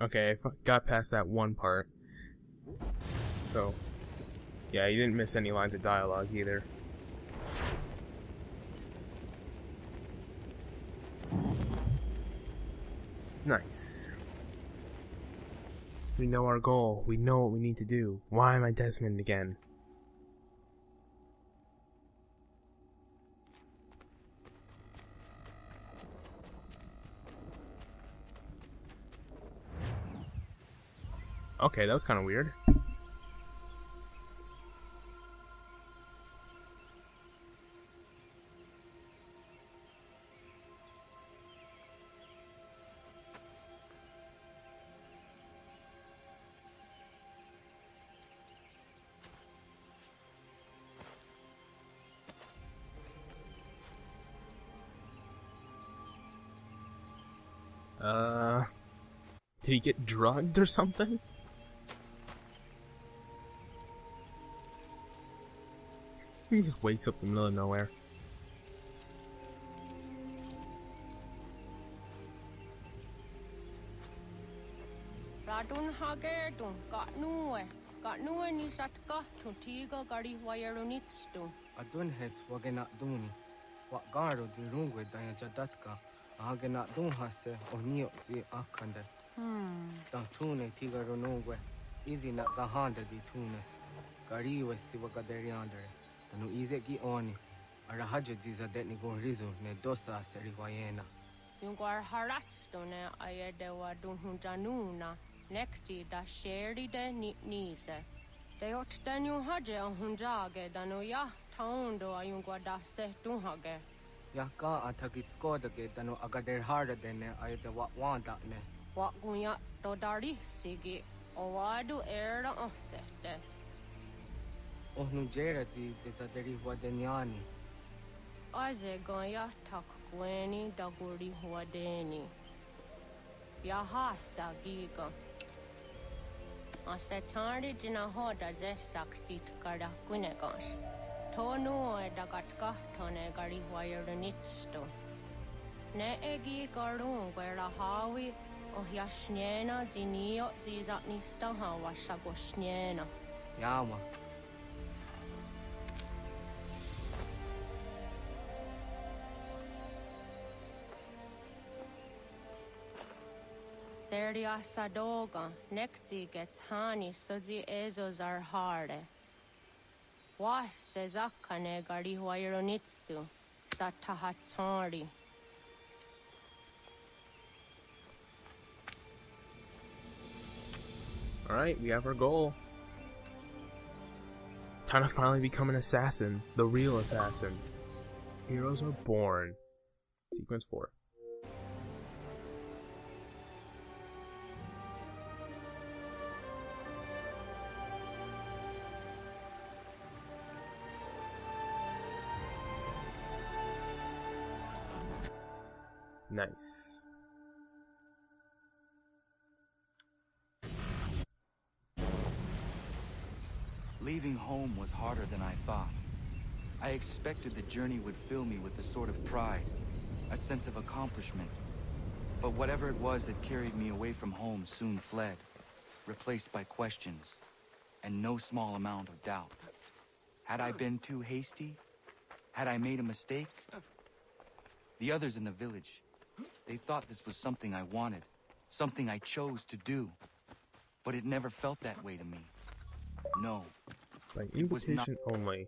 Okay, I got past that one part. So, yeah, you didn't miss any lines of dialogue either. Nice. We know our goal. We know what we need to do. Why am I Desmond again? Okay, that was kind of weird. Did he get drugged or something? He just wakes up in the middle of nowhere. Radun hagertun gatnue ni satka tutiga gari wayarunitstu. Adun hets wagena duni. What garo di rungwe daya jadatka. Ahagena dun hase onio zi akande. Tantune tigaro nungwe. Easy na gahanda di tunes. Gari wesi wagaderiandere. Tanu ize gi oni. Arahaja ziza detni gon rizu ne dosa seri wayena. Yungwar haratstone ayedewa dunhunjanuna. Nexti da sheri de nise. De ot danu haje hunjage danu ya taundo ayungwa da se dunhage. Ya ka atagitskodige danu agader harda dene ayede wanda ne. Wa gunya dodari sigi. Owadu era osete. Ohnu jerati desaderi wadenyani. Aze gonya takweni daguri huadeni. Yahasa giga. Asetari jina hoda ze sakstit kada kunegans. Tonu dagatka tone gari wayarunitsto. Ne egi garun wera hawi oh yashnena zinio zizatnista hawa shagoshnena. Yama. Seria sadoga, nekti gets hani sudzi ezos are harde. Was sezakane gari wayronitstu, satahatsari. Alright, we have our goal. Time to finally become an assassin. The real assassin. Heroes are born. Sequence 4. Nice. Leaving home was harder than I thought. I expected the journey would fill me with a sort of pride, a sense of accomplishment. But whatever it was that carried me away from home soon fled, replaced by questions, and no small amount of doubt. Had I been too hasty? Had I made a mistake? The others in the village, they thought this was something I wanted, something I chose to do. But it never felt that way to me. No. By invitation only.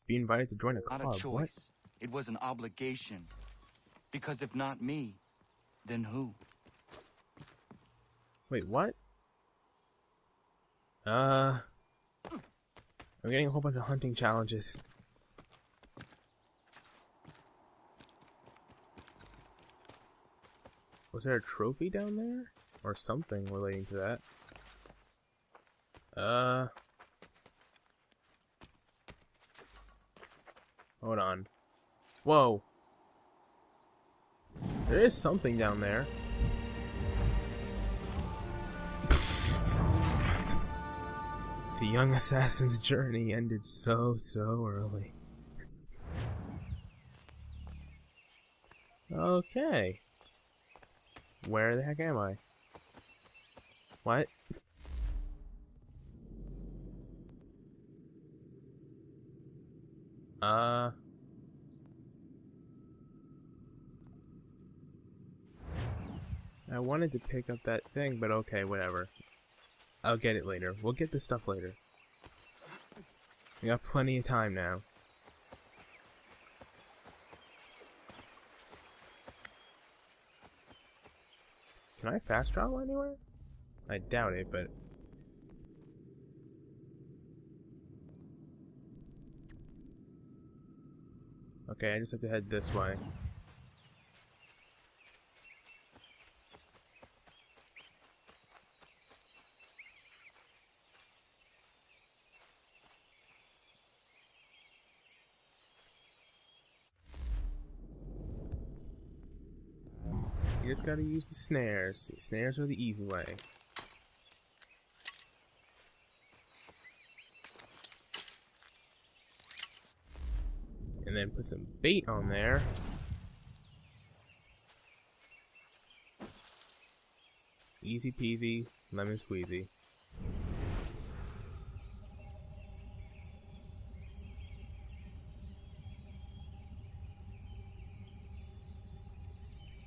Be invited to join a club. Not a choice. What? It was an obligation. Because if not me, then who? Wait, what? I'm getting a whole bunch of hunting challenges. Was there a trophy down there? Or something relating to that? Hold on. Whoa. There is something down there. The young assassin's journey ended so early. Okay. Where the heck am I? What? I wanted to pick up that thing, but okay, whatever. I'll get it later. We'll get this stuff later. We got plenty of time now. Can I fast travel anywhere? I doubt it, but... Okay, I just have to head this way. You just gotta use the snares. The snares are the easy way. And then put some bait on there. Easy peasy, lemon squeezy.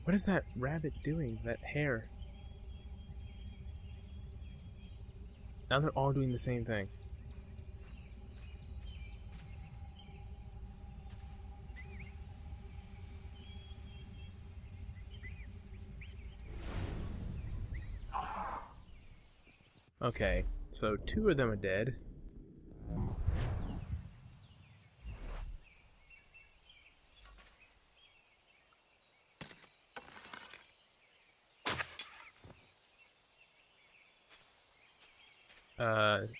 What is that rabbit doing? That hare? Now they're all doing the same thing. Okay, so 2 of them are dead.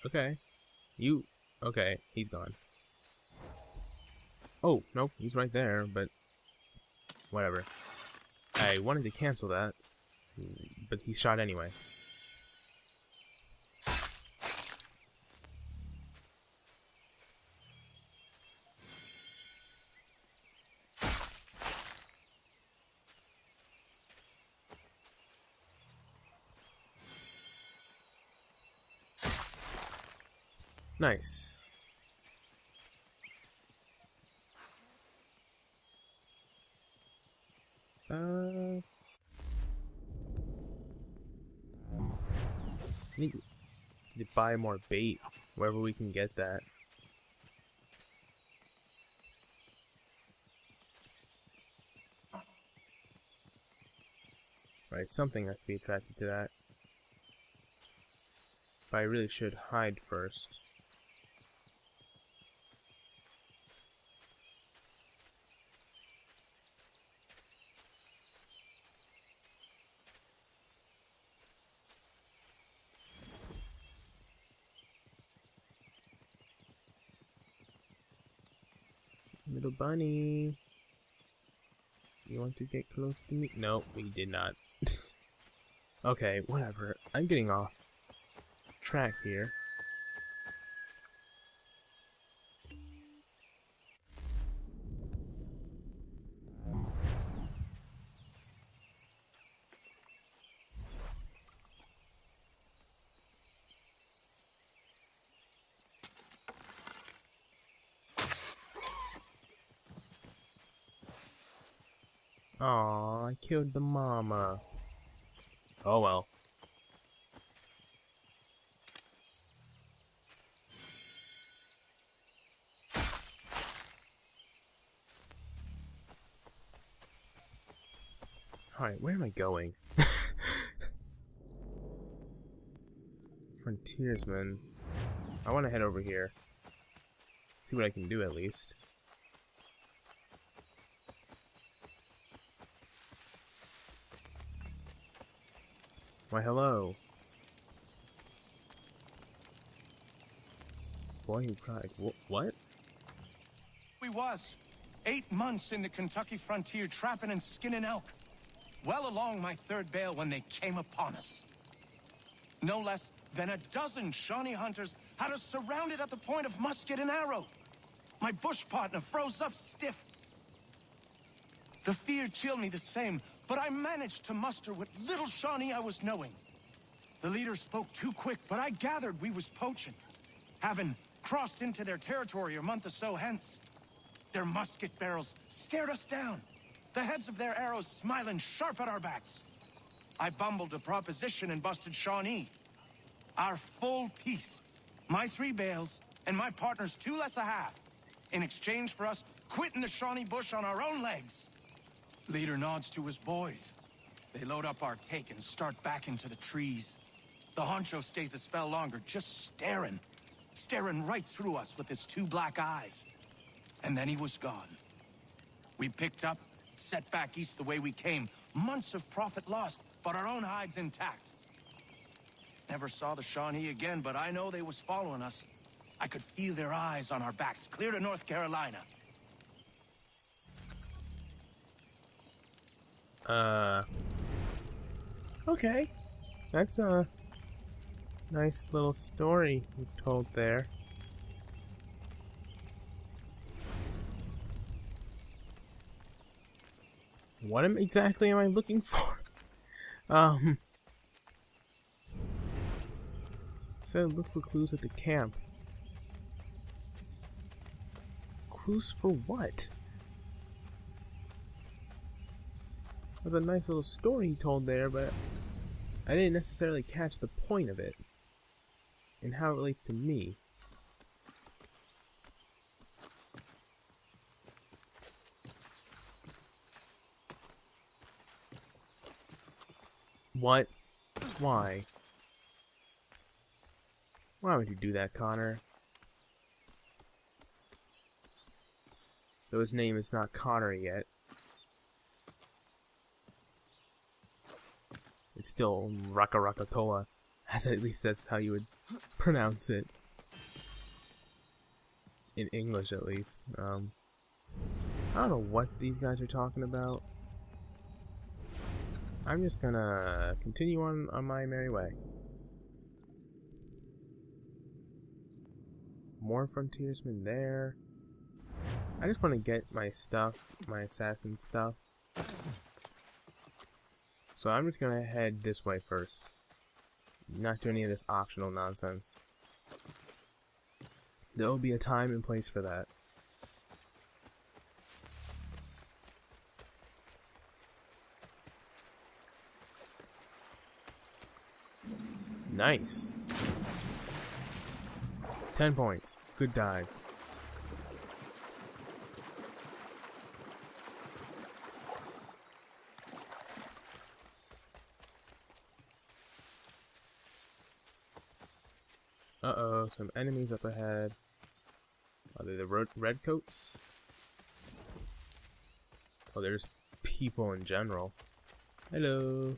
Okay. Okay, he's gone. Oh, nope, he's right there, but... whatever. I wanted to cancel that, but he shot anyway. Nice. Need to buy more bait wherever we can get that. Right, something has to be attracted to that. But I really should hide first. Little bunny, you want to get close to me? No, we did not. Okay, whatever. I'm getting off track here. Aw, I killed the mama. Oh well. Alright, where am I going? Frontiersman. I want to head over here. See what I can do at least. Why, hello. Boy who cried. What? We was 8 months in the Kentucky frontier trapping and skinning elk. Well along my 3rd bale when they came upon us. No less than a dozen Shawnee hunters had us surrounded at the point of musket and arrow. My bush partner froze up stiff. The fear chilled me the same, but I managed to muster what little Shawnee I was knowing. The leader spoke too quick, but I gathered we was poaching, having crossed into their territory a month or so hence. Their musket barrels stared us down, the heads of their arrows smiling sharp at our backs. I bumbled a proposition and busted Shawnee. Our full piece, my 3 bales, and my partner's 2 less a half, in exchange for us quitting the Shawnee bush on our own legs. Leader nods to his boys. They load up our take and start back into the trees. The honcho stays a spell longer, just staring right through us with his 2 black eyes. And then he was gone. We picked up, set back east the way we came. Months of profit lost, but our own hides intact. Never saw the Shawnee again, but I know they was following us. I could feel their eyes on our backs, clear to North Carolina. Okay. That's a nice little story you told there. What exactly am I looking for? Said look for clues at the camp. Clues for what? That was a nice little story he told there, but I didn't necessarily catch the point of it and how it relates to me. What? Why? Why would you do that, Connor? Though his name is not Connor yet. It's still Raka Rakatoa, as at least that's how you would pronounce it. In English, at least. I don't know what these guys are talking about. I'm just gonna continue on my merry way. More frontiersmen there. I just want to get my stuff, my assassin stuff. So I'm just gonna head this way first. Not do any of this optional nonsense. There will be a time and place for that. Nice. 10 points. Good dive. Uh-oh, some enemies up ahead. Are they the redcoats? Oh, there's people in general. Hello.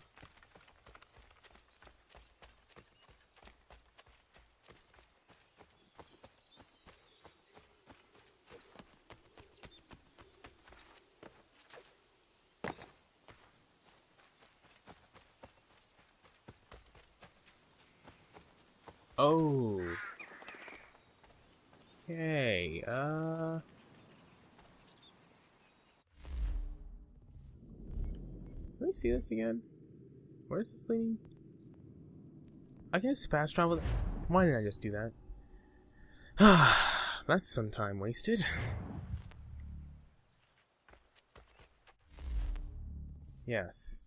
Oh. Okay, let me see this again. Where is this leading? I can just fast travel. Why didn't I just do that? That's some time wasted. Yes.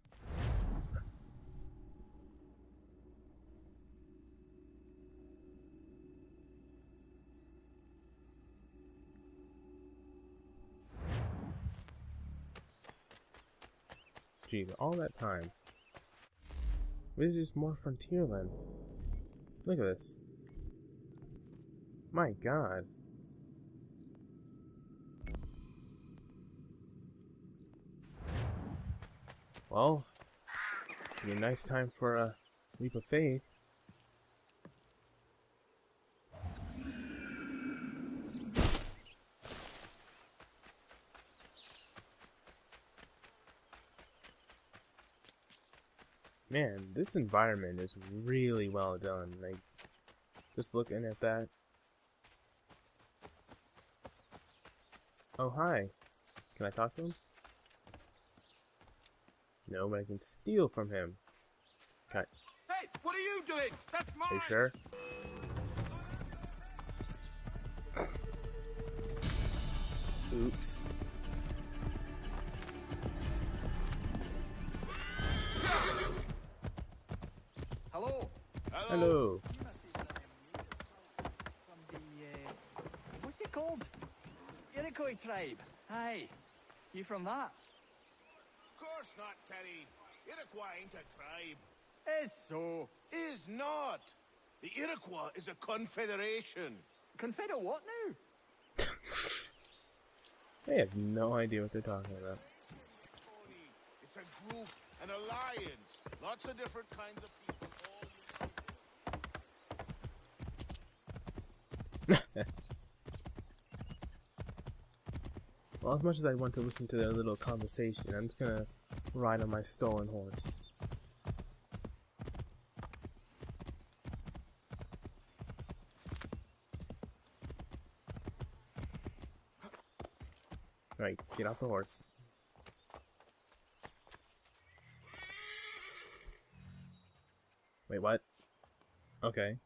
Jeez, all that time. This is more Frontierland. Look at this. My god. Well, be a nice time for a leap of faith. Man, this environment is really well done. Like, just looking at that. Oh, hi. Can I talk to him? No, but I can steal from him. Okay. Hey, Wait! What are you doing? That's mine! Are you sure? Oops. Hello. Hello. You must be from the, what's it called? Iroquois tribe. Aye. You from that? Of course not, Terry. Iroquois ain't a tribe. Is so. Is not. The Iroquois is a confederation. Confederate what now? They have no idea what they're talking about. It's a group, an alliance. Lots of different kinds of people. Well, as much as I want to listen to their little conversation, I'm just gonna ride on my stolen horse. Right, get off the horse. Wait, what? Okay.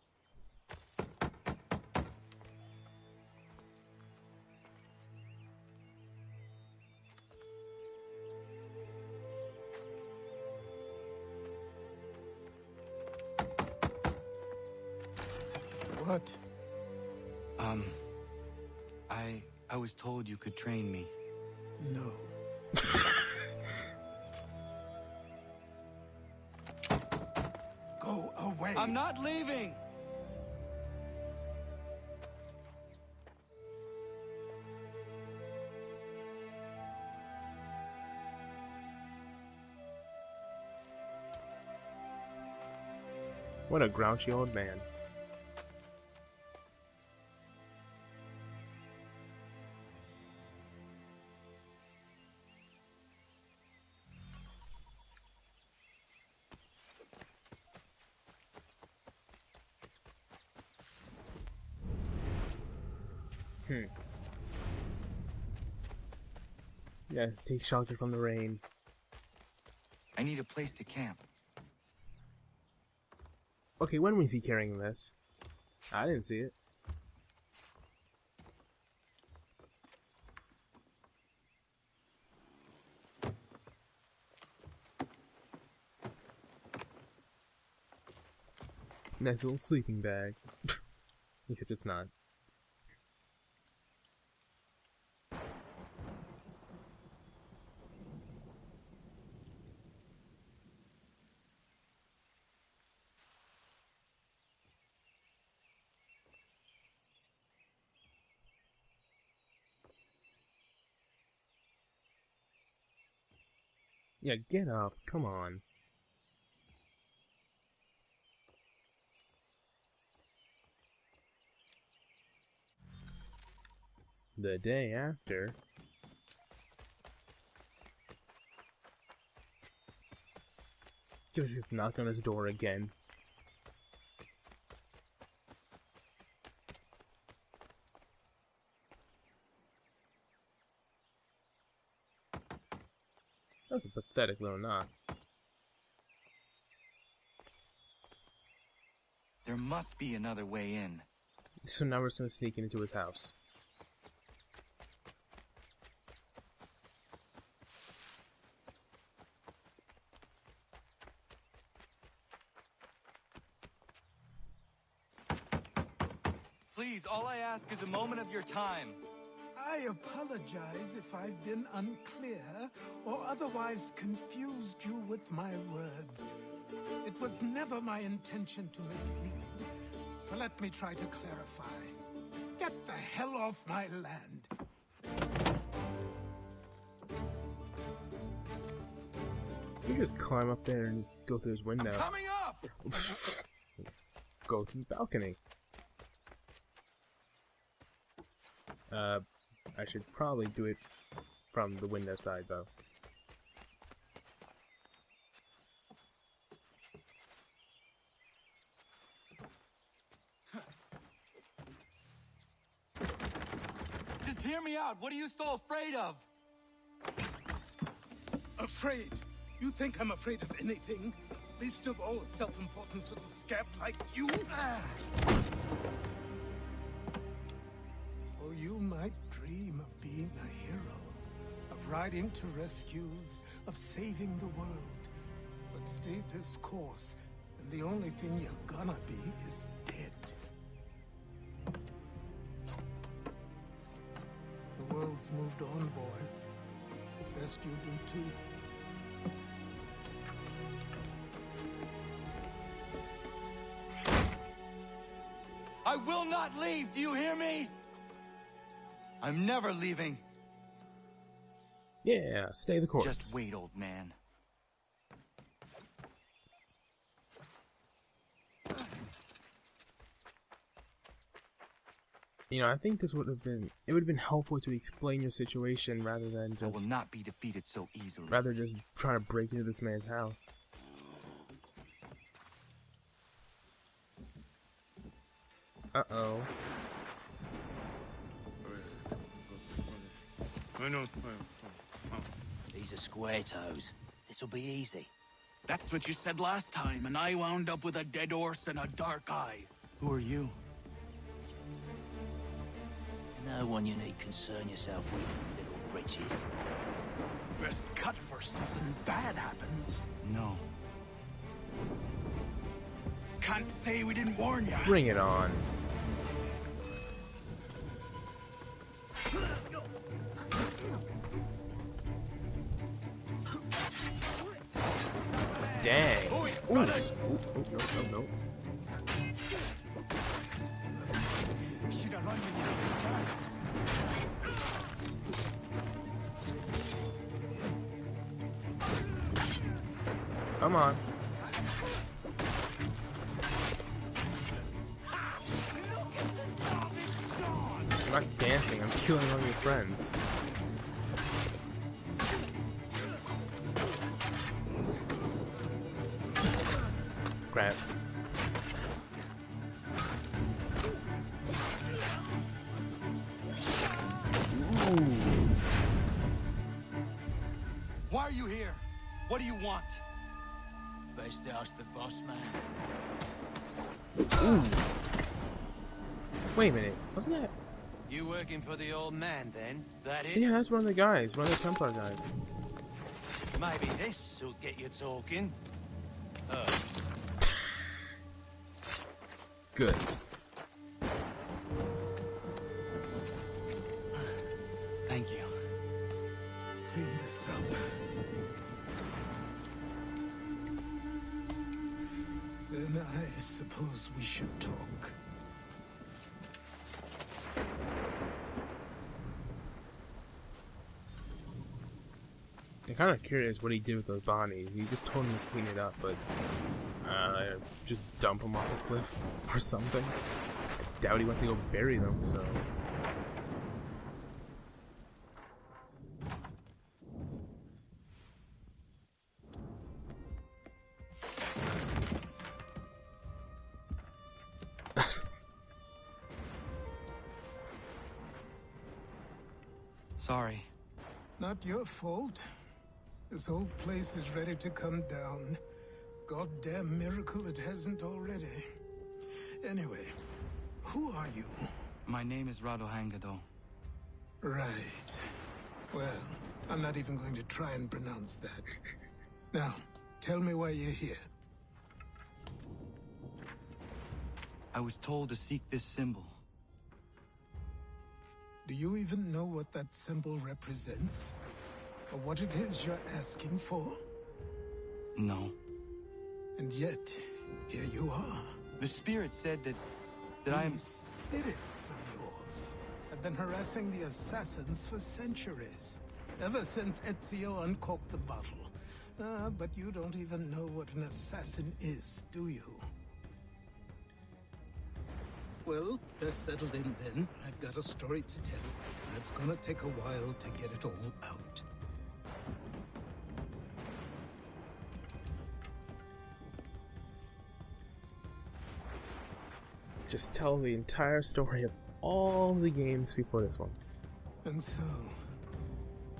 What? I was told you could train me. No. Go away. I'm not leaving! What a grouchy old man. Yeah, take shelter from the rain. I need a place to camp. Okay, when was he carrying this? I didn't see it. Nice little sleeping bag. Except it's not. Yeah, get up. Come on. The day after. Just knock on his door again. That's a pathetic little knock. There must be another way in. So now we're just gonna sneak into his house. Please, all I ask is a moment of your time. I apologize if I've been unclear or otherwise confused you with my words. It was never my intention to mislead, so let me try to clarify. Get the hell off my land. You just climb up there and go through his window. I'm coming up! Go to the balcony. I should probably do it from the window side, though. Just hear me out. What are you so afraid of? Afraid? You think I'm afraid of anything? Least of all self-important little scamp like you. Oh, you might dream of being a hero, of riding to rescues, of saving the world. But stay this course, and the only thing you're gonna be is dead. The world's moved on, boy. Best you do too. I will not leave, do you hear me? I'm never leaving. Yeah, stay the course. Just wait, old man. You know, I think this would have been helpful to explain your situation rather than I will just not be defeated so easily. just trying to break into this man's house. Uh-oh. These are square toes. This'll be easy. That's what you said last time, and I wound up with a dead horse and a dark eye. Who are you? No one you need concern yourself with, little britches. Best cut for something bad happens. No. Can't say we didn't warn you. Bring it on. Dang. Ooh. Ooh, no. Should have run when you Come on. I'm not dancing, I'm killing all your friends. Grab. Ooh. Why are you here? What do you want? Best ask the boss man. Ooh. Wait a minute, wasn't that? You working for the old man, then? That is? Yeah, that's one of the guys, one of the Templar guys. Maybe this will get you talking. Good. Thank you. Clean this up. Then I suppose we should talk. I'm kind of curious what he did with those bodies. He just told him to clean it up, but just dump them off a cliff or something. I doubt he went to go bury them, so. Sorry. Not your fault. This whole place is ready to come down. Goddamn miracle it hasn't already. Anyway, who are you? My name is Radohangado. Right. Well, I'm not even going to try and pronounce that. Now, tell me why you're here. I was told to seek this symbol. Do you even know what that symbol represents? Or what it is you're asking for? No. And yet, here you are. The spirit said that These spirits of yours have been harassing the assassins for centuries. Ever since Ezio uncorked the bottle. But you don't even know what an assassin is, do you? Well, best settled in then. I've got a story to tell, and it's gonna take a while to get it all out. Just tell the entire story of all the games before this one. And so,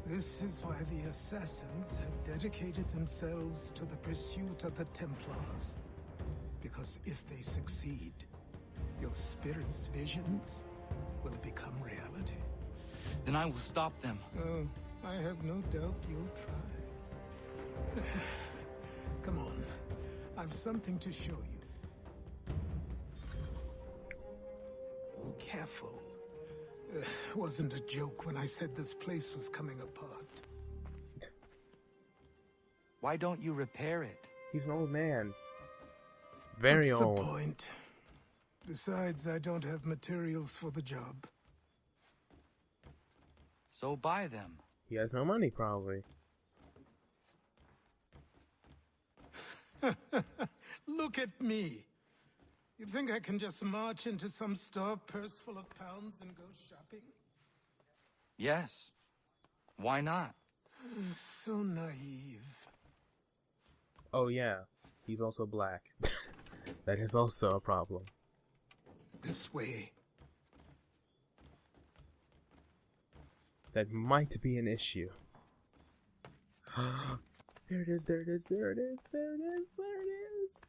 This is why the Assassins have dedicated themselves to the pursuit of the Templars. Because if they succeed, your spirit's visions will become reality. Then I will stop them. Oh, I have no doubt you'll try. Come on, I've something to show you. Careful. Wasn't a joke when I said this place was coming apart. Why don't you repair it? He's an old man. Very What's old. the point? Besides, I don't have materials for the job. So buy them. He has no money, probably. Look at me. You think I can just march into some store, purse full of pounds, and go shopping? Yes. Why not? So naive. Oh yeah, he's also black. That is also a problem. This way. That might be an issue. There it is, there it is, there it is, there it is, there it is.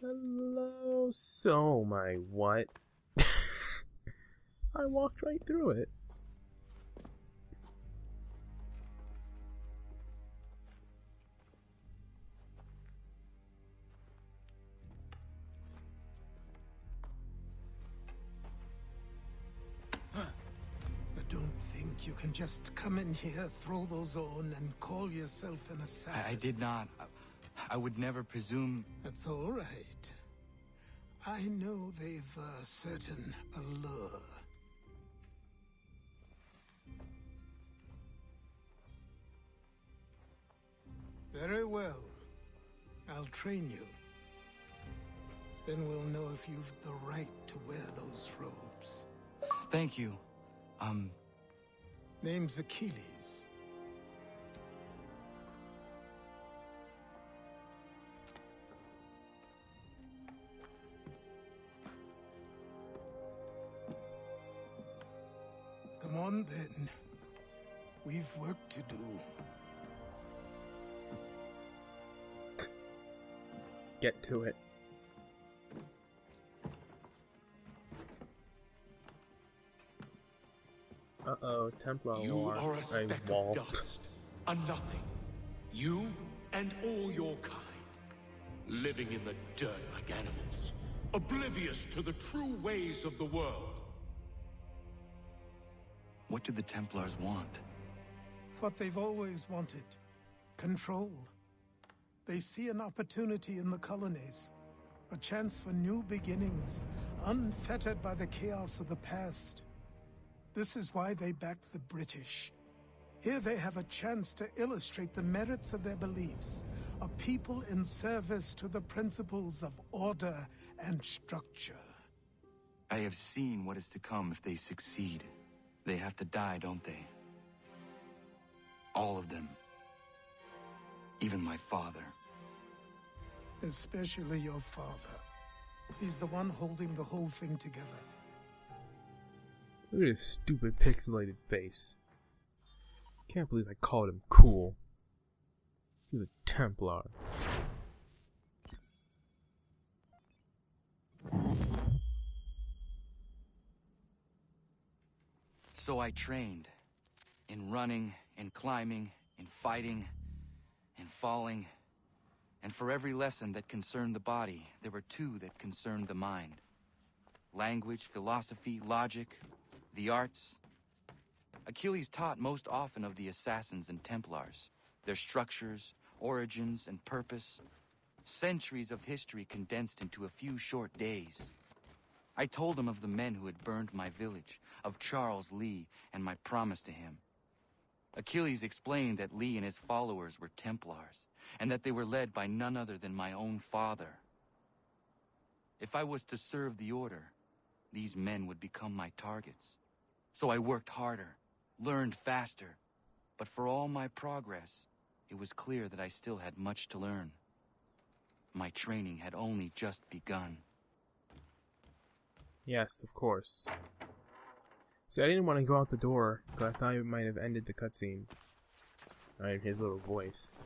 Hello, so my what? I walked right through it. You can just come in here, throw those on, and call yourself an assassin. I did not. I would never presume... That's all right. I know they've a certain allure. Very well. I'll train you. Then we'll know if you've the right to wear those robes. Thank you. Name's Achilles. Come on, then. We've work to do. Get to it. Uh-oh, Templar You war. are a speck wall. of dust, a nothing. You and all your kind, living in the dirt like animals, oblivious to the true ways of the world. What do the Templars want? What they've always wanted. Control. They see an opportunity in the colonies. A chance for new beginnings, unfettered by the chaos of the past. This is why they backed the British. Here they have a chance to illustrate the merits of their beliefs. A people in service to the principles of order and structure. I have seen what is to come if they succeed. They have to die, don't they? All of them. Even my father. Especially your father. He's the one holding the whole thing together. Look at his stupid pixelated face. Can't believe I called him cool. He's a Templar. So I trained. In running, in climbing, in fighting, in falling. And for every lesson that concerned the body, there were two that concerned the mind. Language, philosophy, logic, the arts. Achilles taught most often of the Assassins and Templars, their structures, origins, and purpose. Centuries of history condensed into a few short days. I told him of the men who had burned my village, of Charles Lee and my promise to him. Achilles explained that Lee and his followers were Templars, and that they were led by none other than my own father. If I was to serve the order, these men would become my targets. So I worked harder, learned faster, but for all my progress, it was clear that I still had much to learn. My training had only just begun. Yes, of course. See, I didn't want to go out the door because I thought it might have ended the cutscene. Alright, his little voice.